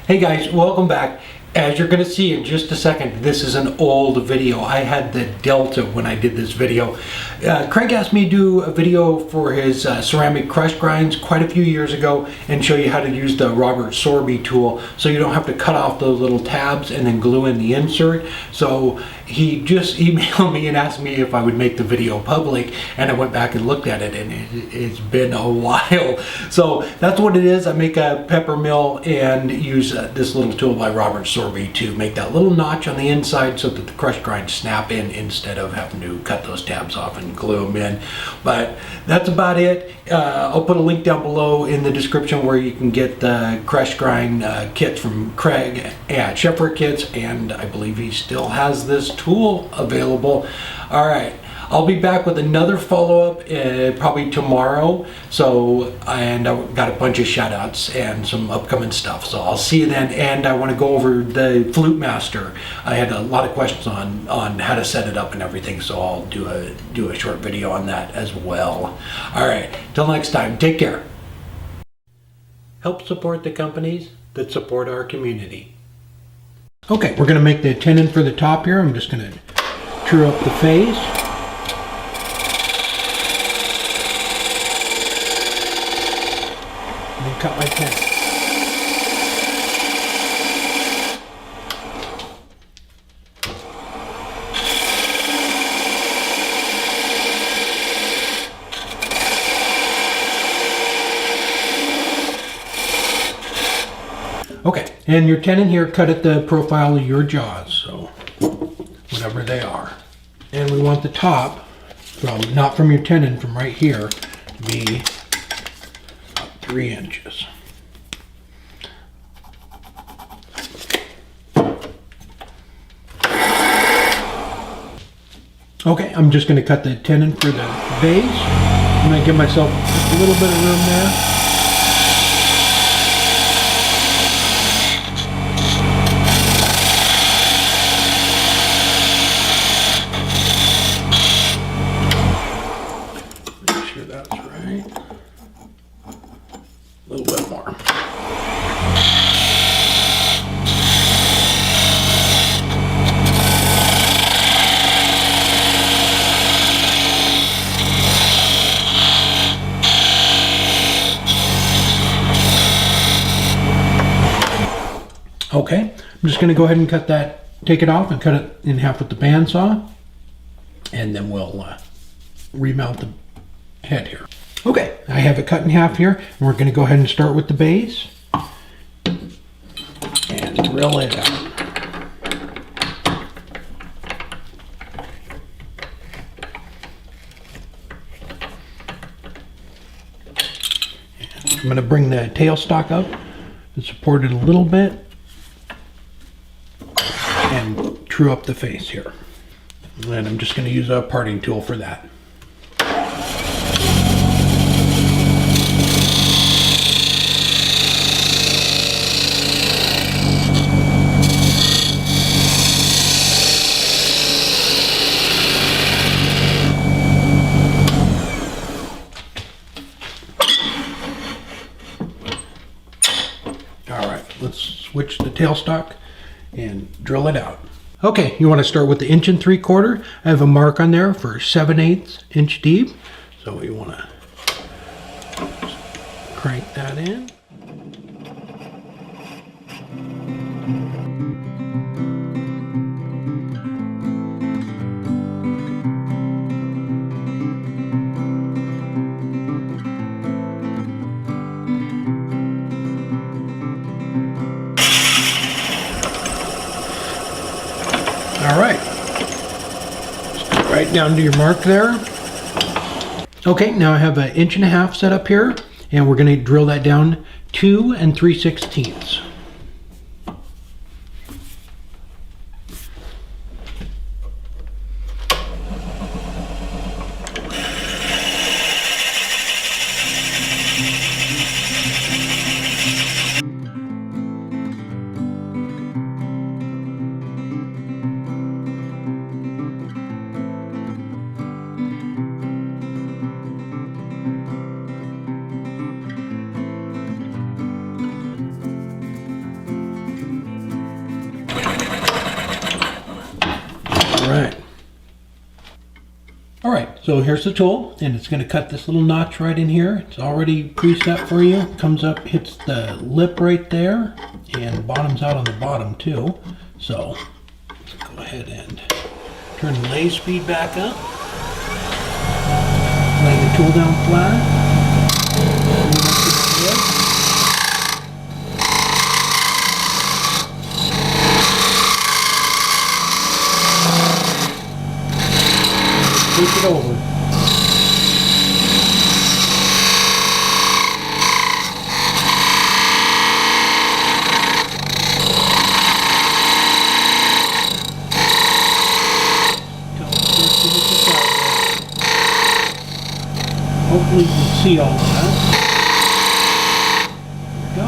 Hey guys, welcome back. As you're going to see in just a second, this is an old video. I had the Delta when I did this video. Craig asked me to do a video for his ceramic crush grinds quite a few years ago and show you how to use the Robert Sorby tool so you don't have to cut off those little tabs and then glue in the insert. So he just emailed me and asked me if I would make the video public, and I went back and looked at it, and it's been a while. So that's what it is. I make a pepper mill and use this little tool by Robert Sorby to make that little notch on the inside so that the crush grinds snap in instead of having to cut those tabs off and glue them in. But that's about it. I'll put a link down below in the description where you can get the crush grind kits from Craig at Chefwarekits, and I believe he still has this tool available. All right, I'll be back with another follow-up probably tomorrow. So, and I've got a bunch of shout outs and some upcoming stuff, so I'll see you then. And I want to go over the Flute Master. I had a lot of questions on how to set it up and everything, so I'll do a short video on that as well. All right, till next time, take care. Help support the companies that support our community. Okay, we're going to make the tenon for the top here. I'm just going to true up the face. And then cut my tenon. Okay, and your tenon here, cut at the profile of your jaws, so whatever they are. And we want the top, well, not from your tenon, from right here, to be about 3 inches. Okay, I'm just going to cut the tenon for the base. I'm going to give myself just a little bit of room there. A little bit more. Okay, I'm just going to go ahead and cut that, take it off and cut it in half with the bandsaw, and then we'll remount the head here. Okay, I have it cut in half here, and we're going to go ahead and start with the base and drill it out. And I'm going to bring the tailstock up and support it a little bit and true up the face here. And I'm just going to use a parting tool for that. Let's switch the tailstock and drill it out. Okay, you want to start with the 1 3/4. I have a mark on there for 7/8 inch deep. So you want to crank that in. All right, right down to your mark there. Okay, now I have an 1.5 inch set up here, and we're going to drill that down 2 3/16. right. All right, so here's the tool, and it's going to cut this little notch right in here. It's already preset for you. Comes up, hits the lip right there, and bottoms out on the bottom too. So let's go ahead and turn the lathe speed back up. Lay the tool down flat. Push it over. Hopefully you can see all of that. There we go.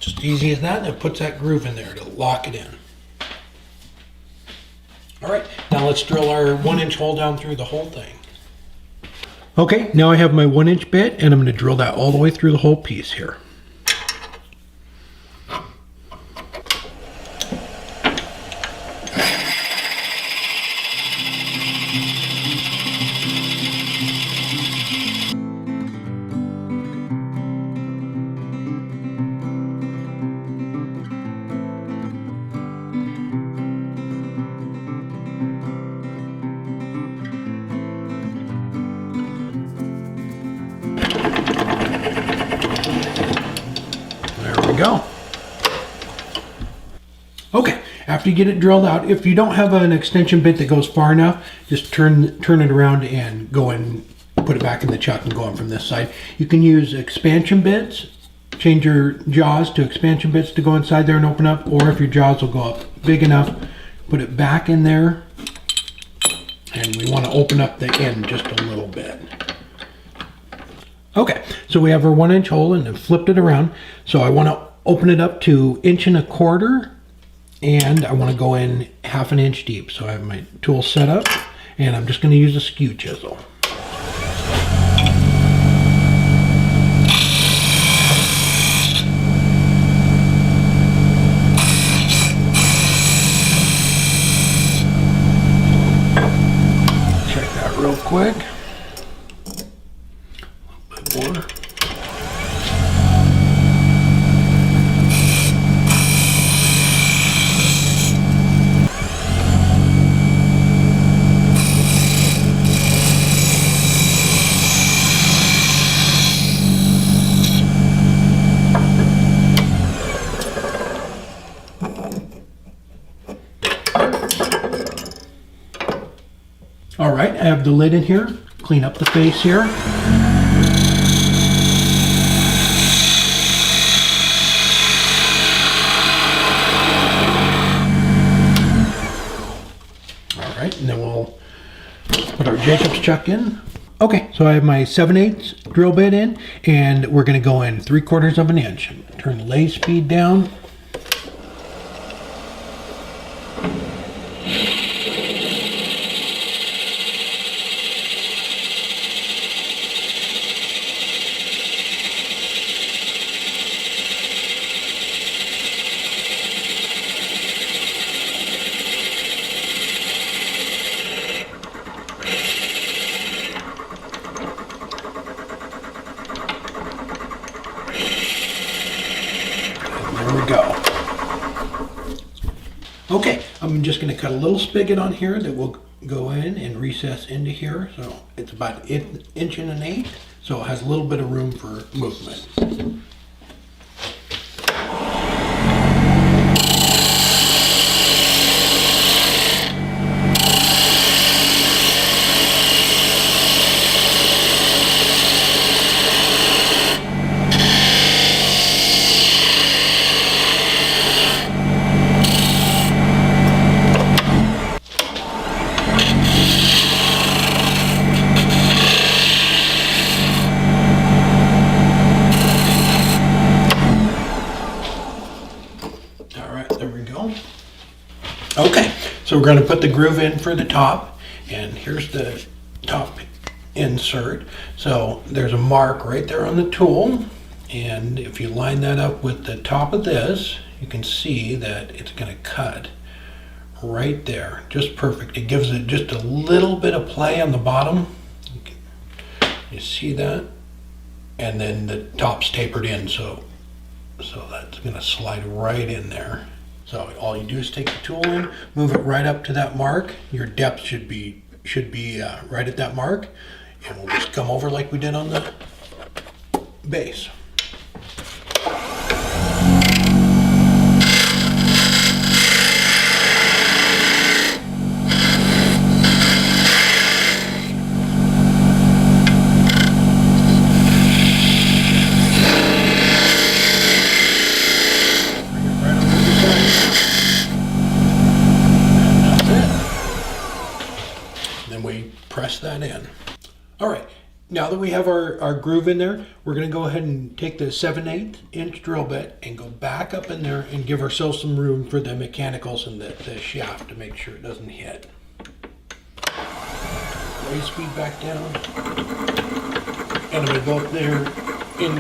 Just easy as that, and it puts that groove in there to lock it in. All right, now let's drill our 1-inch hole down through the whole thing. Okay, now I have my 1-inch bit, and I'm going to drill that all the way through the whole piece here. Go. Okay, after you get it drilled out, if you don't have an extension bit that goes far enough, just turn it around and go and put it back in the chuck and go on from this side. You can use expansion bits, change your jaws to expansion bits to go inside there and open up, or if your jaws will go up big enough, put it back in there, and we want to open up the end just a little bit. Okay, so we have our 1-inch hole and then flipped it around. So I want to open it up to 1.25 inches, and I want to go in 1/2 inch deep. So I have my tool set up, and I'm just going to use a skew chisel. Check that real quick. More. All right, I have the lid in here. Clean up the face here. And then we'll put our Jacobs chuck in. Okay, so I have my 7/8 drill bit in, and we're going to go in 3/4 inch. Turn the lathe speed down. There we go. Okay, I'm just going to cut a little spigot on here that will go in and recess into here. So it's about 1.1 inches, so it has a little bit of room for movement. Okay, so we're going to put the groove in for the top, and here's the top insert. So there's a mark right there on the tool, and if you line that up with the top of this, you can see that it's going to cut right there, just perfect. It gives it just a little bit of play on the bottom. You see that? And then the top's tapered in, so that's going to slide right in there. So all you do is take the tool in, move it right up to that mark. Your depth should be right at that mark, and we'll just come over like we did on the base. Press that in. All right, now that we have our groove in there, we're going to go ahead and take the 7/8 inch drill bit and go back up in there and give ourselves some room for the mechanicals and the shaft to make sure it doesn't hit. Raise speed back down. And I'm going to go up there in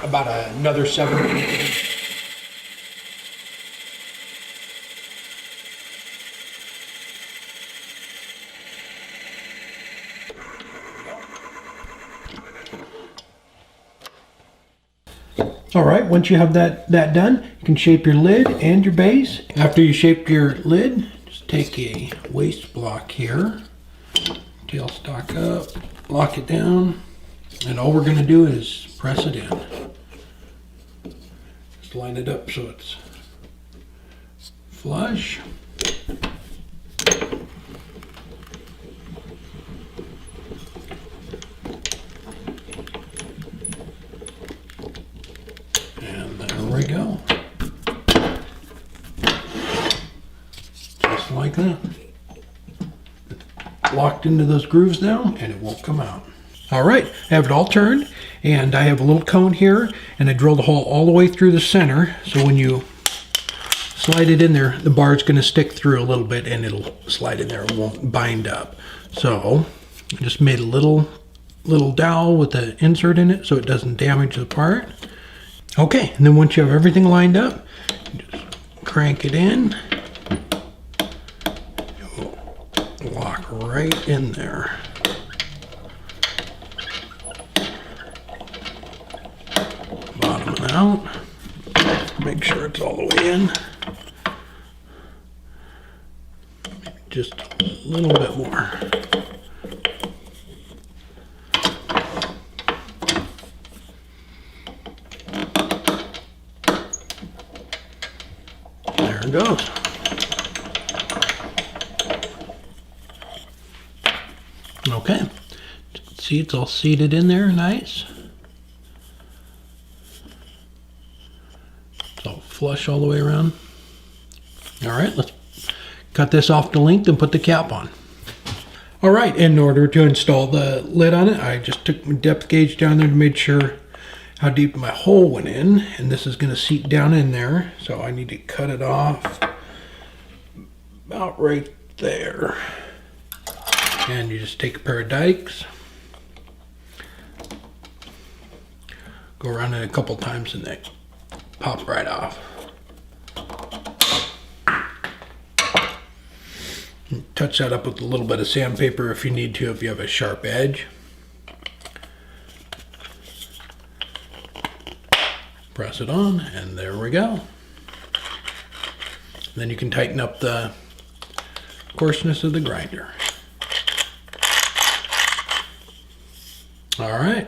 about another 7/8. All right, once you have that done, you can shape your lid and your base. After you shaped your lid, just take a waste block here, tailstock up, lock it down, and all we're going to do is press it in. Just line it up so it's flush. There we go. Just like that. It's locked into those grooves now, and it won't come out. All right, I have it all turned, and I have a little cone here, and I drilled a hole all the way through the center, so when you slide it in there, the bar is going to stick through a little bit, and it'll slide in there. It won't bind up. So I just made a little dowel with the insert in it so it doesn't damage the part. Okay, and then once you have everything lined up, just crank it in. It will lock right in there. Bottom it out. Make sure it's all the way in. Just a little bit more. There it goes. Okay, see, it's all seated in there nice. It's all flush all the way around. All right, let's cut this off to length and put the cap on. All right, in order to install the lid on it, I just took my depth gauge down there to make sure how deep my hole went in, and this is going to seat down in there, so I need to cut it off about right there. And you just take a pair of dikes, go around it a couple times, and they pop right off. Touch that up with a little bit of sandpaper if you need to, if you have a sharp edge. Press it on, and there we go. Then you can tighten up the coarseness of the grinder. All right.